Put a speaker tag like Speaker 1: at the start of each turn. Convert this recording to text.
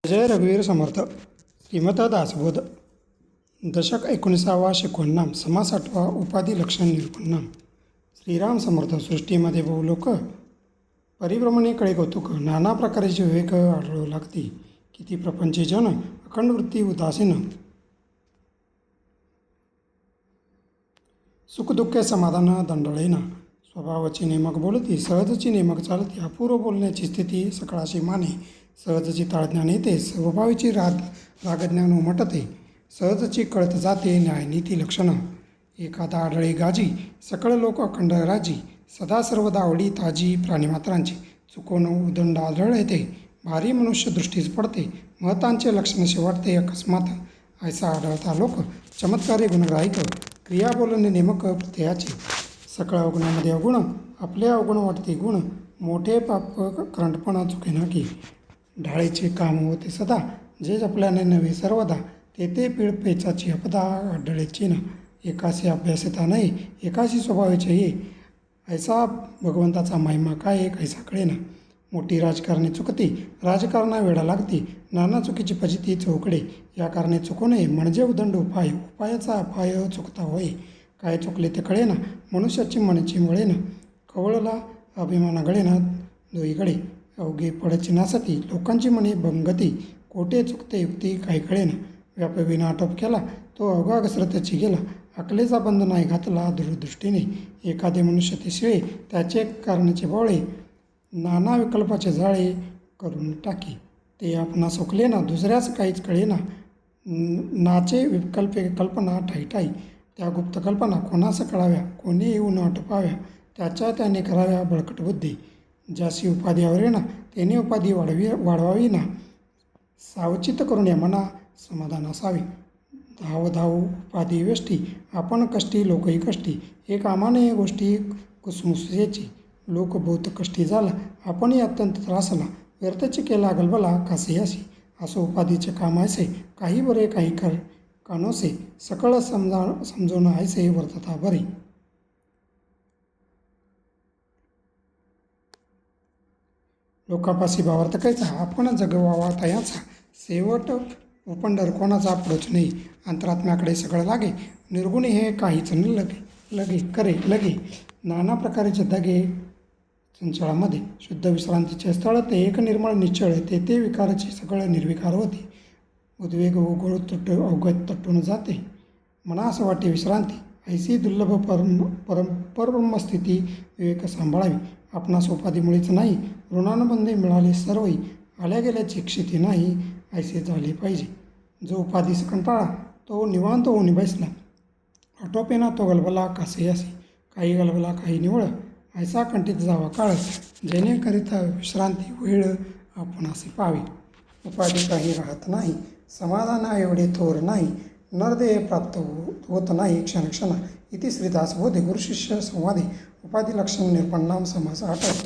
Speaker 1: जय रघुवीर समर्थ. श्रीमत दासबोध. दशक 19वा. शिकवणनाम. समास 8वा. उपाधी लक्षण निरूपणनाम. श्रीराम समर्थ. सृष्टीमध्ये बहु लोक, परिभ्रमणे कळे कौतुक, नाना प्रकारचे विवेक आढळू लागते. किती प्रपंची जन, अखंड वृत्ती उदासीन, सुखदुःखे समाधान दंडळेना. स्वभावाची नेमक बोलती, सहजची नेमक चालती, अपूर्व बोलण्याची स्थिती सकळाशी माने. सहजची ताळज्ञान येते, स्वभावाची रागज्ञान उमटते. सहजची कळत जाते न्यायनीती लक्षणं. एखादा आढळे गाजी, सकळ लोक अखंड राजी. सदा सर्वदा आवडी ताजी प्राणीमात्रांची. चुकून उदंड आढळ येते, भारी मनुष्य दृष्टीस पडते. महतांचे लक्षणशी वाटते अकस्मात, ऐसा आढळता लोक. चमत्कारी गुणग्राहिक, क्रिया बोलणे नेमक प्रत्ययाचे. सकळ अवगुणामध्ये अवगुण, आपले अवगुण वाटते गुण. मोठे पाप करंटपणा चुके नाकी. ढाळीचे काम होते सदा, जे जपल्याने नव्हे सर्वदा. तेथे पीळ पेचाची अपदा आढळे चीन. एकाशी अभ्यासिता नाही, एकाशी स्वभावाचे ये. ऐसा भगवंताचा महिमा काय कैसा कळेना. मोठी राजकारणी चुकती, राजकारणा वेळा लागती. नाना चुकीची फजिती चौकडे, या कारणे चुकू नये म्हणजे उदंड उपाय. उपायाचा अपाय चुकता होय. काय चुकले ते कळेना, मनुष्याची मनची वळेना. कवळला अभिमान गळेना दोईकडे, अवघे पडची नासती. लोकांची मने भंगती, कोठे चुकते युक्ती काही कळेना. व्यापविना आटोप केला, तो अवघा घसरत्याची गेला. अकलेचा बंध नाही घातला दूरदृष्टीने. एखादे मनुष्य ते शिळे, त्याचे कारणाचे बोळे. नाना विकल्पाचे जाळे करून टाकी, ते आपणास ओकलेना. दुसऱ्याच काहीच कळेना, नाचे विकल्पे कल्पना ठाई. त्या गुप्त कल्पना कोणास कळाव्या, कोणी येऊन आटोपाव्या. त्याच्या त्याने कराव्या बळकट बुद्धी. ज्याशी उपाधी आवरेना, त्याने उपाधी वाढवावी ना. सावचित करून या मना समाधान असावे. धाव उपाधी वेष्टी, आपण कष्टी लोकही कष्टी. हे कामाने गोष्टी कुसमुसेची, लोक बहुत कष्टी झाला, आपणही अत्यंत त्रासला. व्यर्थची केला गलबला कासे अशी. असो उपाधीचे काम ऐसे, काही बरे काही कानोसे. सकळ समजून ऐसे वर्तता बरे. लोकापाशी भावार्थ कैचा, आपण जगवावा तयाचा. शेवट उपंडर कोणाचा अप्रोच नाही. अंतरात्म्याकडे सगळं लागे, निर्गुणी हे काहीच न लगे. नाना प्रकारचे दगे चंचळामध्ये, शुद्ध विश्रांतीचे स्थळ ते एक निर्मळ निश्चळ. तेथे विकाराची सगळं निर्विकार होते. उद्वेग अवगत तटून जाते, मनास वाटे विश्रांती. ऐसी दुर्लभ परब्रह्मस्थिती विवेक सांभाळावी. आपणास उपाधीमुळेच नाही, ऋणानुबंधे मिळाले सर्वही. आल्या गेल्याची क्षिती नाही, ऐसे झाले पाहिजे. जो उपाधीस कंटाळा, तो निवांत होऊन बसला. आटोपेना तो गलबला कासे असे. काही गलबला काही निवळ, ऐसा कंठित जावा काळ. जेणेकरिता विश्रांती वेळ आपण असे पावे. उपाधी काही राहत नाही, समाधान एवढे थोर नाही. नरदेह प्राप्त होत नाही क्षणक्षणा. इति श्रीदासबोधे गुरुशिष्य संवादे. उपाधी लक्षण निरूपणनाम. समास 8.